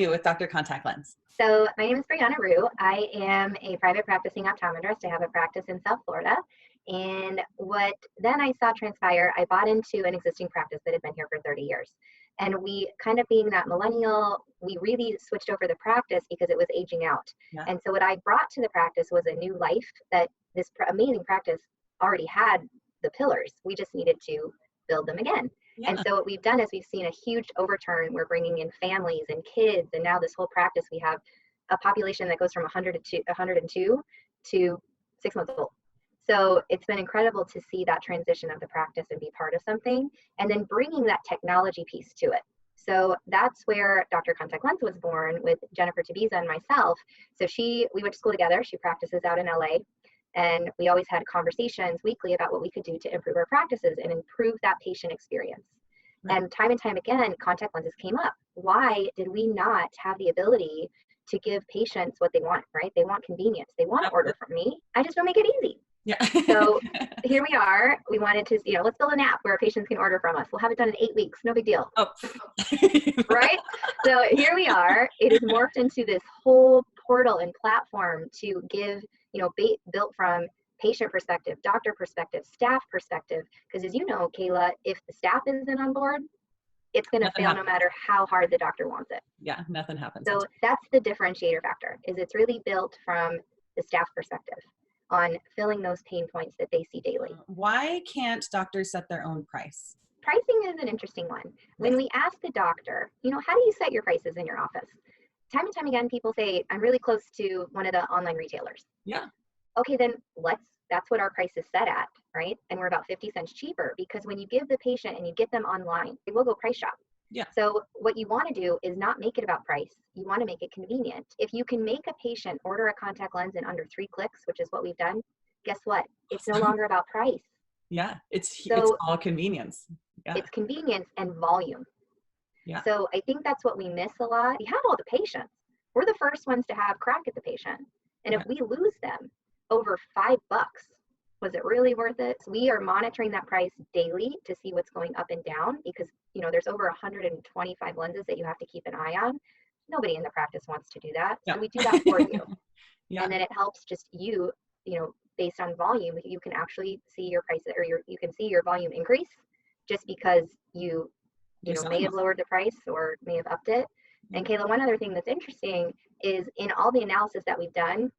you with Dr. Contact Lens? So my name is Brianna Rue. I am a private practicing optometrist. I have a practice in South Florida. And what then I saw transpire, I bought into an existing practice that had been here for 30 years. And we kind of being that millennial, we really switched over the practice because it was aging out. Yeah. And so what I brought to the practice was a new life that this amazing practice already had the pillars. We just needed to build them again. Yeah. And so what we've done is we've seen a huge overturn. We're bringing in families and kids. And now this whole practice, we have a population that goes from 102 to 6 months old. So it's been incredible to see that transition of the practice and be part of something, and then bringing that technology piece to it. So that's where Dr. Contact Lens was born with Jennifer Tabiza and myself. So we went to school together. She practices out in LA. And we always had conversations weekly about what we could do to improve our practices and improve that patient experience. Right. And time again, contact lenses came up. Why did we not have the ability to give patients what they want, right? They want convenience. They want to order from me. I just don't make it easy. Yeah. So here we are. We wanted to, let's build an app where patients can order from us. We'll have it done in 8 weeks. No big deal. Oh. Right? So here we are. It is morphed into this whole portal and platform to give, built from patient perspective, doctor perspective, staff perspective. Because as you know, Kayla, if the staff isn't on board, it's going to fail no matter how hard the doctor wants it. Yeah, nothing happens. So that's the differentiator factor, is it's really built from the staff perspective on filling those pain points that they see daily. Why can't doctors set their own price? Pricing is an interesting one. When we ask the doctor, how do you set your prices in your office? Time and time again, people say, I'm really close to one of the online retailers. Yeah. Okay, then that's what our price is set at, right? And we're about 50 cents cheaper, because when you give the patient and you get them online, they will go price shop. Yeah. So what you want to do is not make it about price. You want to make it convenient. If you can make a patient order a contact lens in under 3 clicks, which is what we've done, guess what? It's no longer about price. Yeah, it's all convenience. Yeah. It's convenience and volume. Yeah. So I think that's what we miss a lot. We have all the patients. We're the first ones to have crack at the patient. And if we lose them over $5, was it really worth it? So we are monitoring that price daily to see what's going up and down, because there's over 125 lenses that you have to keep an eye on. Nobody in the practice wants to do that. So we do that for you. Yeah. And then it helps just based on volume, you can actually see your price, or you can see your volume increase just because you may have lowered the price or may have upped it. And Kayla, one other thing that's interesting is in all the analysis that we've done,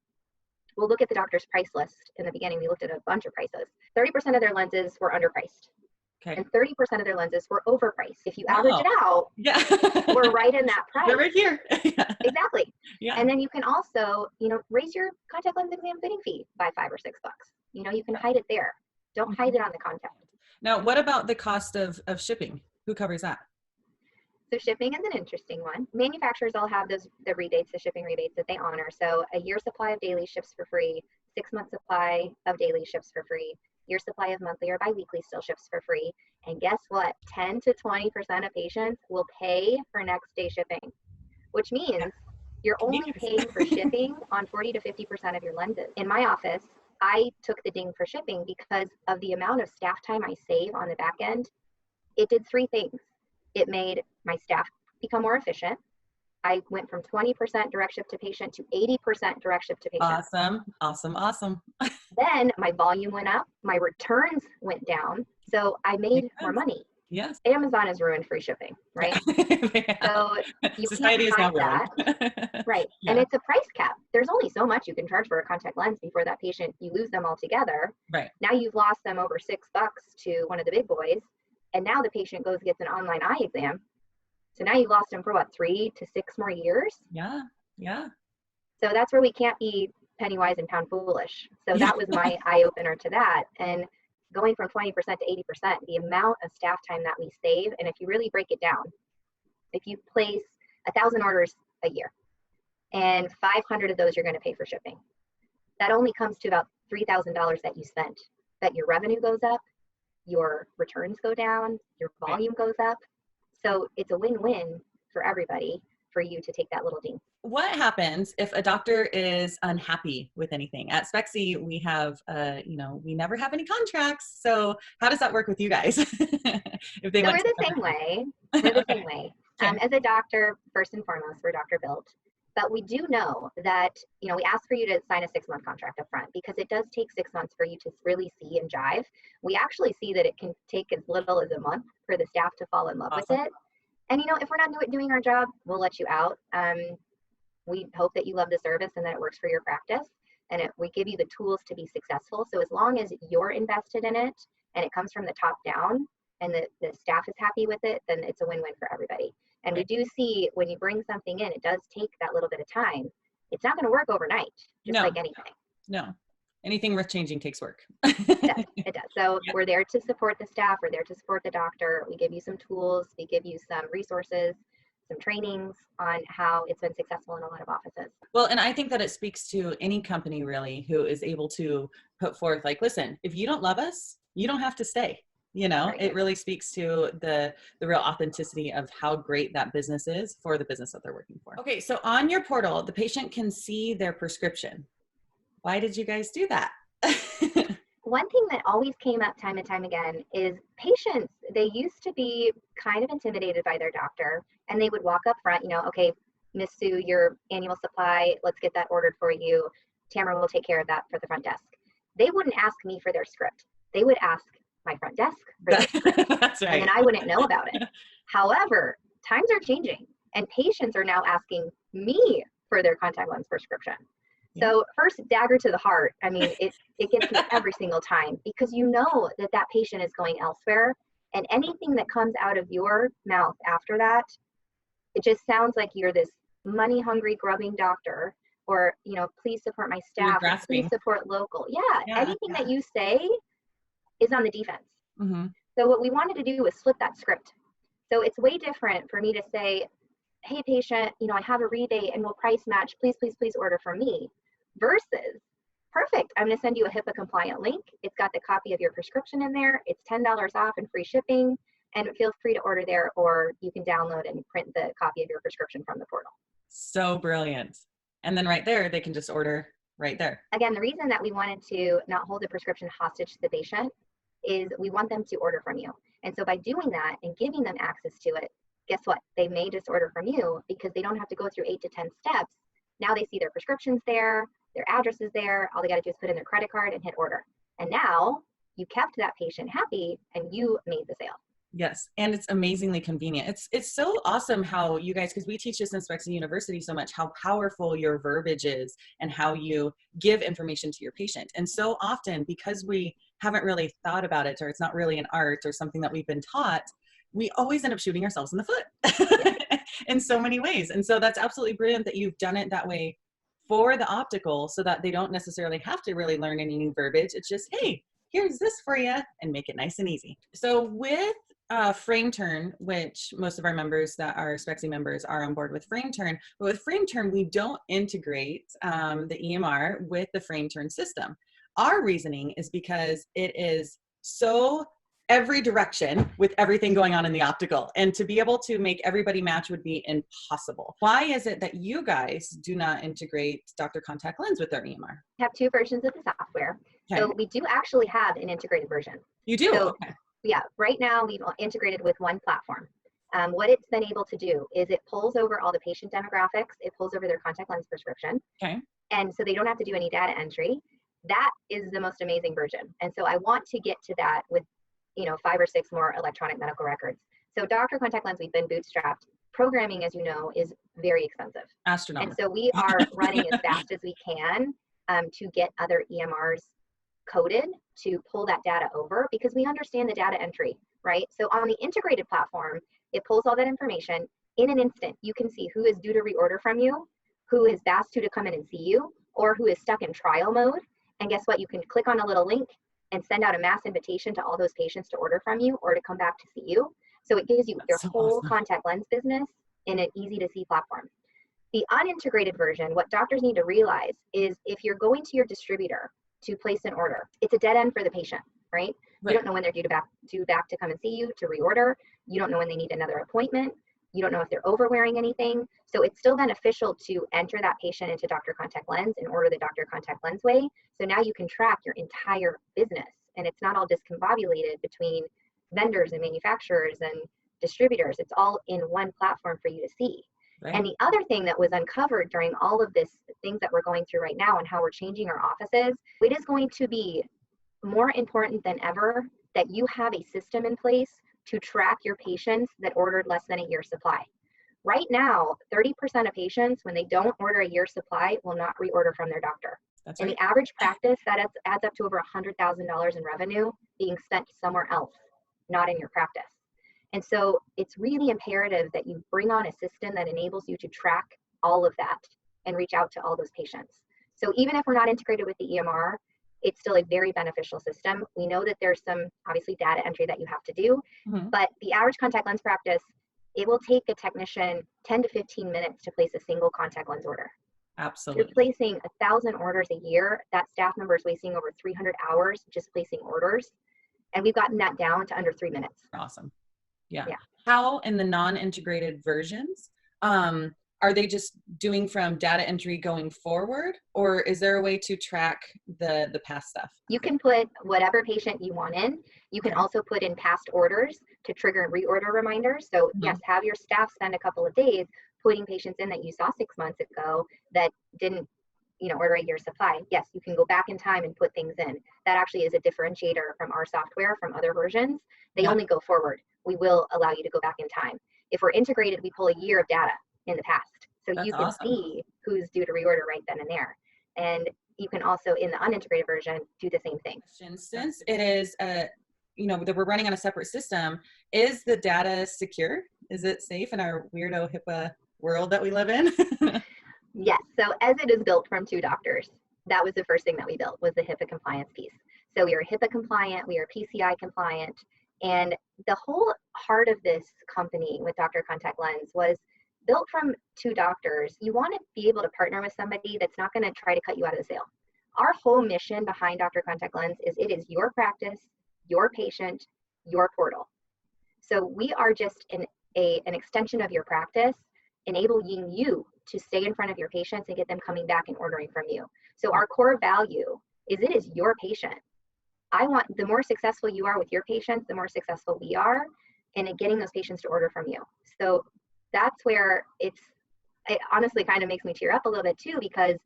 we'll look at the doctor's price list. In the beginning, we looked at a bunch of prices. 30% of their lenses were underpriced. Okay. And 30% of their lenses were overpriced. If you average it out, we're right in that price. They're right here. Yeah. Exactly. Yeah. And then you can also, raise your contact lens exam fitting fee by $5 or $6. You can hide it there. Don't hide it on the contact. Now, what about the cost of shipping? Who covers that? So shipping is an interesting one. Manufacturers all have the rebates, the shipping rebates that they honor. So a year supply of daily ships for free, 6-month supply of daily ships for free, year supply of monthly or biweekly still ships for free. And guess what? 10 to 20% of patients will pay for next day shipping, which means you're only paying for shipping on 40 to 50% of your lenses. In my office, I took the ding for shipping because of the amount of staff time I save on the back end. It did 3 things. It made my staff become more efficient. I went from 20% direct ship to patient to 80% direct ship to patient. Awesome. Then my volume went up, my returns went down, so I made more money. Yes. Amazon has ruined free shipping, right? So you Society is can't not hide that. Right. Yeah. And it's a price cap. There's only so much you can charge for a contact lens before that patient, you lose them altogether. Right. Now you've lost them over $6 to one of the big boys. And now the patient gets an online eye exam. So now you lost them for 3 to 6 more years? Yeah. So that's where we can't be penny wise and pound foolish. So that was my eye opener to that. And going from 20% to 80%, the amount of staff time that we save. And if you really break it down, if you place 1,000 orders a year and 500 of those you're going to pay for shipping, that only comes to about $3,000 that you spent. But your revenue goes up, your returns go down, your volume goes up. So it's a win-win for everybody for you to take that little ding. What happens if a doctor is unhappy with anything? At Spexy, we have, we never have any contracts. So how does that work with you guys? We're the same way. We're the same way. Okay. As a doctor, first and foremost, we're doctor built. But we do know that, we ask for you to sign a 6-month contract up front because it does take 6 months for you to really see and jive. We actually see that it can take as little as a month for the staff to fall in love with Awesome. it. And, if we're not doing our job, we'll let you out. We hope that you love the service and that it works for your practice. And we give you the tools to be successful. So as long as you're invested in it and it comes from the top down and the staff is happy with it, then it's a win-win for everybody. And we do see when you bring something in, it does take that little bit of time. It's not going to work overnight, just like anything. No. Anything worth-changing takes work. It does. So we're there to support the staff. We're there to support the doctor. We give you some tools. We give you some resources, some trainings on how it's been successful in a lot of offices. Well, and I think that it speaks to any company really who is able to put forth like, listen, if you don't love us, you don't have to stay. Right. It really speaks to the real authenticity of how great that business is for the business that they're working for. Okay, so on your portal, the patient can see their prescription. Why did you guys do that? One thing that always came up time and time again is patients, they used to be kind of intimidated by their doctor, and they would walk up front, okay, Miss Sue, your annual supply, let's get that ordered for you. Tamara will take care of that for the front desk. They wouldn't ask me for their script. They would ask my front desk for their script. That's right. And then I wouldn't know about it. However, times are changing and patients are now asking me for their contact lens prescription. Yeah. So first, dagger to the heart. I mean, it gets me every single time because you know that patient is going elsewhere, and anything that comes out of your mouth after that, it just sounds like you're this money-hungry, grubbing doctor, or, please support my staff, please support local. Yeah, anything that you say is on the defense. Mm-hmm. So what we wanted to do was flip that script. So it's way different for me to say, hey, patient, I have a rebate and we'll price match. Please, please, please order from me. Versus, perfect, I'm going to send you a HIPAA compliant link. It's got the copy of your prescription in there. It's $10 off and free shipping. And feel free to order there, or you can download and print the copy of your prescription from the portal. So brilliant. And then right there, they can just order right there. Again, the reason that we wanted to not hold the prescription hostage to the patient is we want them to order from you. And so by doing that and giving them access to it, guess what? They may just order from you because they don't have to go through 8 to 10 steps. Now they see their prescriptions there, their address is there. All they got to do is put in their credit card and hit order. And now you kept that patient happy and you made the sale. Yes. And it's amazingly convenient. It's so awesome how you guys, because we teach this in Spexy University so much, how powerful your verbiage is and how you give information to your patient. And so often, because we haven't really thought about it, or it's not really an art or something that we've been taught, we always end up shooting ourselves in the foot in so many ways. And so that's absolutely brilliant that you've done it that way for the optical so that they don't necessarily have to really learn any new verbiage. It's just, hey, here's this for you, and make it nice and easy. So with Frame Turn, which most of our members that are Spexy members are on board with Frame Turn, but with Frame Turn, we don't integrate the EMR with the Frame Turn system. Our reasoning is because it is so every direction with everything going on in the optical, and to be able to make everybody match would be impossible. Why is it that you guys do not integrate Dr. Contact Lens with their EMR? We have 2 versions of the software. Okay. So we do actually have an integrated version. You do? So, okay. Yeah, right now we've integrated with one platform. What it's been able to do is it pulls over all the patient demographics, it pulls over their contact lens prescription. Okay. And so they don't have to do any data entry. That is the most amazing version. And so I want to get to that with 5 or 6 more electronic medical records. So Dr. Contact Lens, we've been bootstrapped. Programming, as you know, is very expensive. Astronomical. And so we are running as fast as we can to get other EMRs coded to pull that data over, because we understand the data entry, right? So on the integrated platform, it pulls all that information in an instant. You can see who is due to reorder from you, who is asked to come in and see you, or who is stuck in trial mode. And guess what? You can click on a little link and send out a mass invitation to all those patients to order from you or to come back to see you. So it gives you your whole contact lens business in an easy to see platform. The unintegrated version, what doctors need to realize is if you're going to your distributor to place an order, it's a dead end for the patient, right? You don't know when they're due back to come and see you to reorder. You don't know when they need another appointment. You don't know if they're overwearing anything. So it's still beneficial to enter that patient into Dr. Contact Lens and order the Dr. Contact Lens way. So now you can track your entire business, and it's not all discombobulated between vendors and manufacturers and distributors. It's all in one platform for you to see. Right. And the other thing that was uncovered during all of this things that we're going through right now and how we're changing our offices, it is going to be more important than ever that you have a system in place to track your patients that ordered less than a year's supply. Right now, 30% of patients, when they don't order a year's supply, will not reorder from their doctor. That's in right. the average practice, that adds up to over $100,000 in revenue being spent somewhere else, not in your practice. And so it's really imperative that you bring on a system that enables you to track all of that and reach out to all those patients. So even if we're not integrated with the EMR, it's still a very beneficial system. We know that there's some obviously data entry that you have to do, but the average contact lens practice, it will take a technician 10 to 15 minutes to place a single contact lens order. Absolutely. You're placing 1,000 orders a year. That staff member is wasting over 300 hours just placing orders. And we've gotten that down to under 3 minutes. Awesome. Yeah. Yeah. How in the non-integrated versions, are they just doing from data entry going forward, or is there a way to track the past stuff? You can put whatever patient you want in. You can also put in past orders to trigger reorder reminders. So yes, have your staff spend a couple of days putting patients in that you saw 6 months ago that didn't, order a year's supply. Yes, you can go back in time and put things in. That actually is a differentiator from our software from other versions. They only go forward. We will allow you to go back in time. If we're integrated, we pull a year of data in the past. So you can see who's due to reorder right then and there. And you can also, in the unintegrated version, do the same thing. Since it is, that we're running on a separate system, is the data secure? Is it safe in our weirdo HIPAA world that we live in? Yes. So as it is built from 2 doctors, that was the first thing that we built, was the HIPAA compliance piece. So we are HIPAA compliant, we are PCI compliant. And the whole heart of this company with Dr. Contact Lens was built from 2 doctors. You want to be able to partner with somebody that's not going to try to cut you out of the sale. Our whole mission behind Dr. Contact Lens is it is your practice, your patient, your portal. So we are just an extension of your practice, enabling you to stay in front of your patients and get them coming back and ordering from you. So our core value is it is your patient. I want the more successful you are with your patients, the more successful we are in getting those patients to order from you. So that's where it honestly kind of makes me tear up a little bit too, because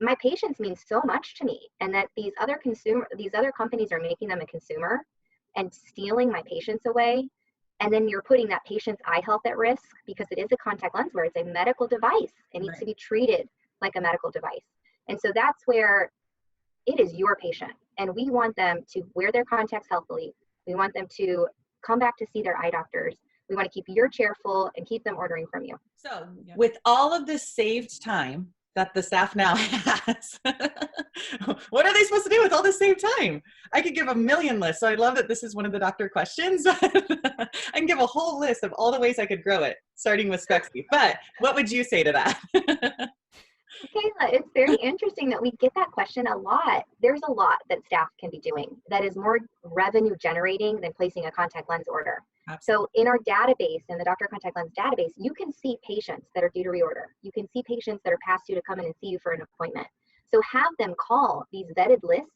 my patients mean so much to me, and that these other companies are making them a consumer and stealing my patients away. And then you're putting that patient's eye health at risk because it is a contact lens where it's a medical device. It needs to be treated like a medical device. And so that's where it is your patient. And we want them to wear their contacts healthily. We want them to come back to see their eye doctors. We want to keep your chair full and keep them ordering from you. So with all of this saved time that the staff now has, what are they supposed to do with all this saved time? I could give a million lists. So I love that this is one of the doctor questions. I can give a whole list of all the ways I could grow it, starting with Spexy. But what would you say to that? Kayla, it's very interesting that we get that question a lot. There's a lot that staff can be doing that is more revenue generating than placing a contact lens order. Absolutely. So in our database, in the Dr. Contact Lens database, you can see patients that are due to reorder. You can see patients that are past due to come in and see you for an appointment. So have them call these vetted lists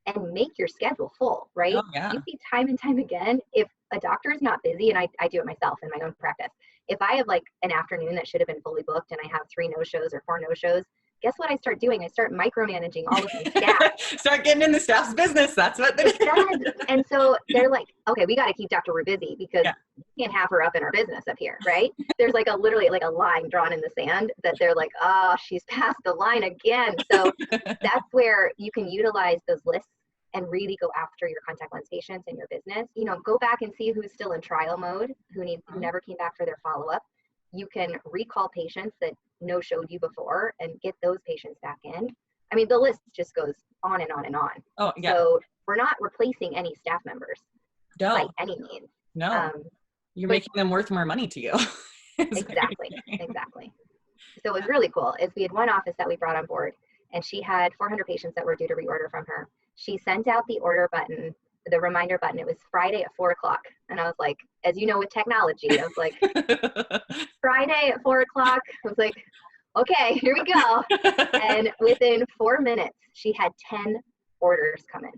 and make your schedule full, right? You see time and time again, if a doctor is not busy, and I do it myself in my own practice, if I have like an afternoon that should have been fully booked and I have 3 no-shows or 4 no-shows, guess what I start doing? I start micromanaging all of my staff. Start getting in the staff's business. That's what they're doing. And so they're like, okay, we got to keep Dr. Ru busy because we can't have her up in our business up here, right? There's like literally a line drawn in the sand that they're like, oh, she's passed the line again. So that's where you can utilize those lists and really go after your contact lens patients in your business. Go back and see who's still in trial mode, who never came back for their follow-up. You can recall patients that no-showed you before and get those patients back in. I mean, the list just goes on and on and on. Oh, yeah. So we're not replacing any staff members by any means. No, you're making them worth more money to you. Exactly. So it was really cool. We had one office that we brought on board, and she had 400 patients that were due to reorder from her. She sent out the order button, the reminder button. It was Friday at 4 o'clock. And I was like, as you know, with technology, I was like, Friday at 4 o'clock. I was like, okay, here we go. And within 4 minutes, she had 10 orders come in.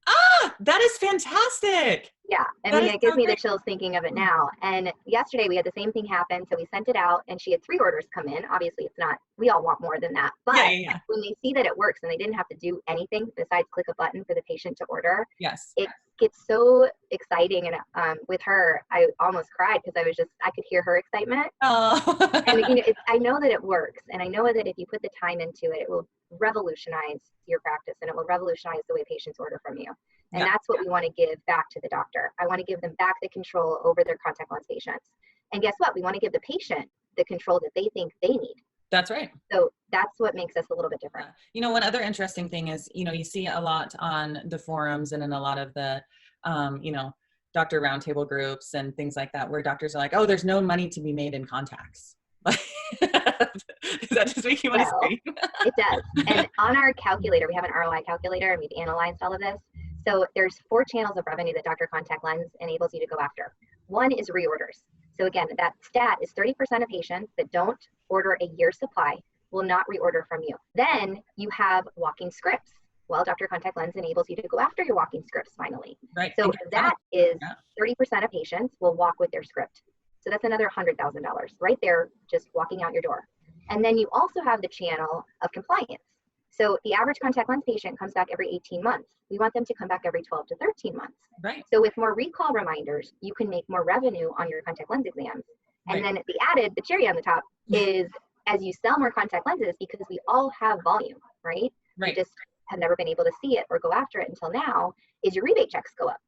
Ah, that is fantastic. Yeah, I That mean, is it gives so me the great. chills thinking of it now. And yesterday we had the same thing happen. So we sent it out and she had 3 orders come in. Obviously, it's not, we all want more than that. Yeah, But yeah, yeah. when they see that it works and they didn't have to do anything besides click a button for the patient to order, Yes. it gets so exciting. And with her, I almost cried because I could hear her excitement. And Oh. I know that it works, and I know that if you put the time into it, it will revolutionize your practice, and it will revolutionize the way patients order from you. And Yeah, that's what we want to give back to the doctor. I want to give them back the control over their contact lens patients. And guess what? We want to give the patient the control that they think they need. that's right. So that's what makes us a little bit different. One other interesting thing is, you see a lot on the forums and in a lot of the, doctor roundtable groups and things like that, where doctors are like, oh, there's no money to be made in contacts. Does that just make you want to Well, scream? it does. And on our calculator, we have an ROI calculator, and we've analyzed all of this. So there's 4 channels of revenue that Dr. Contact Lens enables you to go after. One is reorders. So again, that stat is 30% of patients that don't order a year's supply will not reorder from you. Then you have walking scripts. Well, Dr. Contact Lens enables you to go after your walking scripts finally. Right. So that is Yeah. 30% of patients will walk with their script. So that's another $100,000 right there, just walking out your door. And then you also have the channel of compliance. So the average contact lens patient comes back every 18 months. We want them to come back every 12 to 13 months. Right. So with more recall reminders, you can make more revenue on your contact lens exams. And then the cherry on the top is as you sell more contact lenses, because we all have volume, right? Right. We just have never been able to see it or go after it until now, is your rebate checks go up.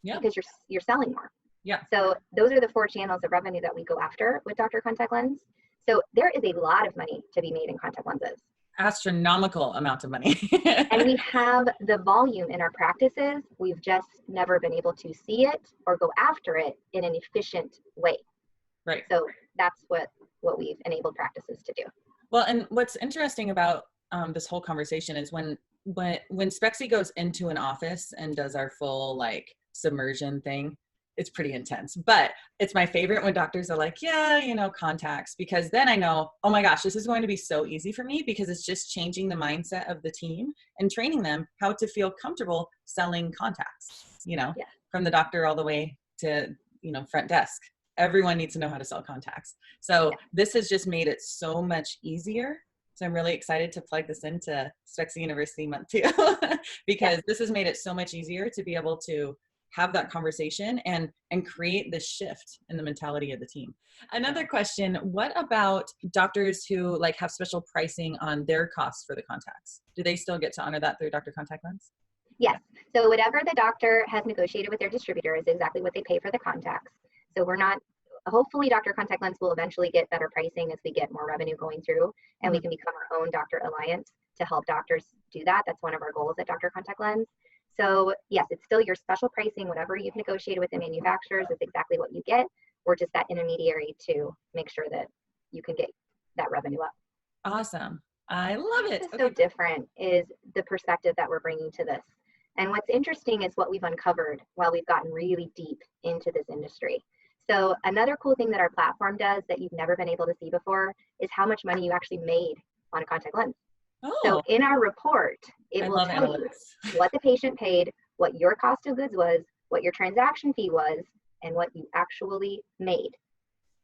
Yeah. Because you're selling more. Yeah. So those are the 4 channels of revenue that we go after with Dr. Contact Lens. So there is a lot of money to be made in contact lenses. Astronomical amount of money. And we have the volume in our practices. We've just never been able to see it or go after it in an efficient way. Right. So that's what we've enabled practices to do. Well, and what's interesting about this whole conversation is when Spexy goes into an office and does our full submersion thing, it's pretty intense. But it's my favorite when doctors are like, yeah, contacts, because then I know, oh my gosh, this is going to be so easy for me, because it's just changing the mindset of the team and training them how to feel comfortable selling contacts, from the doctor all the way to, front desk. Everyone needs to know how to sell contacts. So this has just made it so much easier. So I'm really excited to plug this into Spexy University Month 2, because this has made it so much easier to be able to have that conversation and create this shift in the mentality of the team. Another question, what about doctors who have special pricing on their costs for the contacts? Do they still get to honor that through Dr. Contact Lens? Yes. So whatever the doctor has negotiated with their distributor is exactly what they pay for the contacts. So hopefully Dr. Contact Lens will eventually get better pricing as we get more revenue going through, and we can become our own doctor alliance to help doctors do that. That's one of our goals at Dr. Contact Lens. So yes, it's still your special pricing. Whatever you've negotiated with the manufacturers is exactly what you get. We're just that intermediary to make sure that you can get that revenue up. Awesome. I love it. What's so different is the perspective that we're bringing to this. And what's interesting is what we've uncovered while we've gotten really deep into this industry. So another cool thing that our platform does that you've never been able to see before is how much money you actually made on a contact lens. Oh. So in our report, it will tell you what the patient paid, what your cost of goods was, what your transaction fee was, and what you actually made.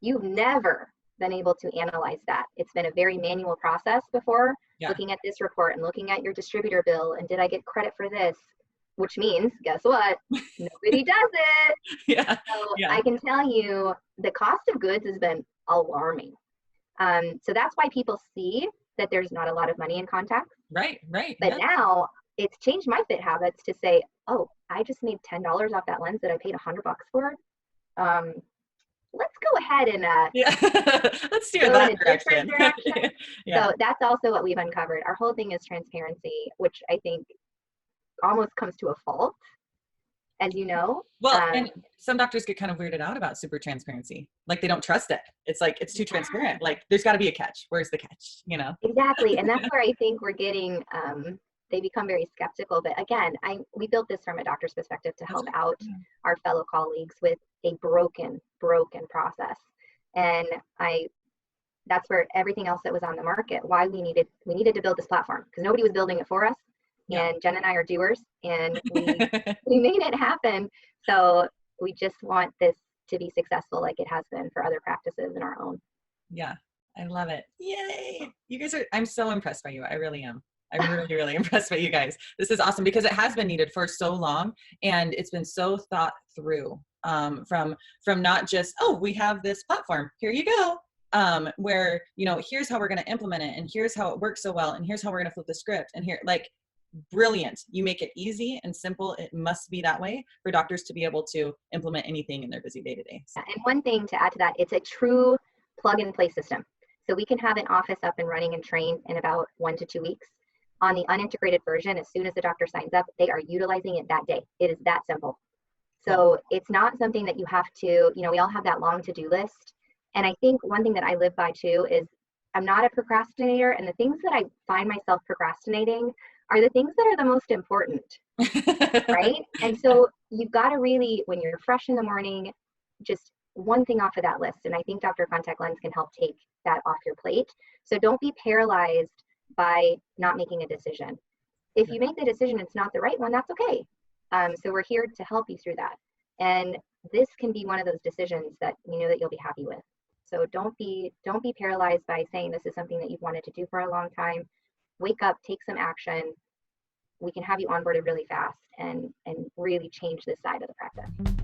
You've never been able to analyze that. It's been a very manual process before, looking at this report and looking at your distributor bill and did I get credit for this? Which means, guess what? Nobody does it. So I can tell you the cost of goods has been alarming. So that's why people see that there's not a lot of money in contacts. Right. But now it's changed my fit habits to say, oh, I just made $10 off that lens that I paid $100 for. Let's go ahead and let's do that direction. So that's also what we've uncovered. Our whole thing is transparency, which I think almost comes to a fault, as you know. Well, and some doctors get kind of weirded out about super transparency. They don't trust it. It's it's too transparent. There's got to be a catch. Where's the catch? Exactly. And that's where I think we're getting, they become very skeptical. But again, we built this from a doctor's perspective to help out our fellow colleagues with a broken process. And that's where everything else that was on the market, why we needed to build this platform, because nobody was building it for us. Yeah. and Jen and I are doers, and we made it happen. So we just want this to be successful like it has been for other practices and our own. Yeah, I love it. Yay. You guys are, I'm so impressed by you. I really am. I'm really, really impressed by you guys. This is awesome because it has been needed for so long, and it's been so thought through, from not just, oh, we have this platform, here you go, where, you know, here's how we're going to implement it, and here's how it works so well, and here's how we're going to flip the script, and here, like, brilliant. You make it easy and simple. It must be that way for doctors to be able to implement anything in their busy day-to-day. And one thing to add to that, it's a true plug and play system. So we can have an office up and running and trained in about 1 to 2 weeks. On the unintegrated version, as soon as the doctor signs up, they are utilizing it that day. It is that simple. So it's not something that you have to, you know, we all have that long to-do list. And I think one thing that I live by too is I'm not a procrastinator, and the things that I find myself procrastinating are the things that are the most important, right? And so you've got to really, when you're fresh in the morning, just one thing off of that list. And I think Dr. Contact Lens can help take that off your plate. So don't be paralyzed by not making a decision. If you make the decision, it's not the right one, that's okay. So we're here to help you through that. And this can be one of those decisions that you know that you'll be happy with. So don't be paralyzed by saying this is something that you've wanted to do for a long time. Wake up, take some action. We can have you onboarded really fast and really change this side of the practice.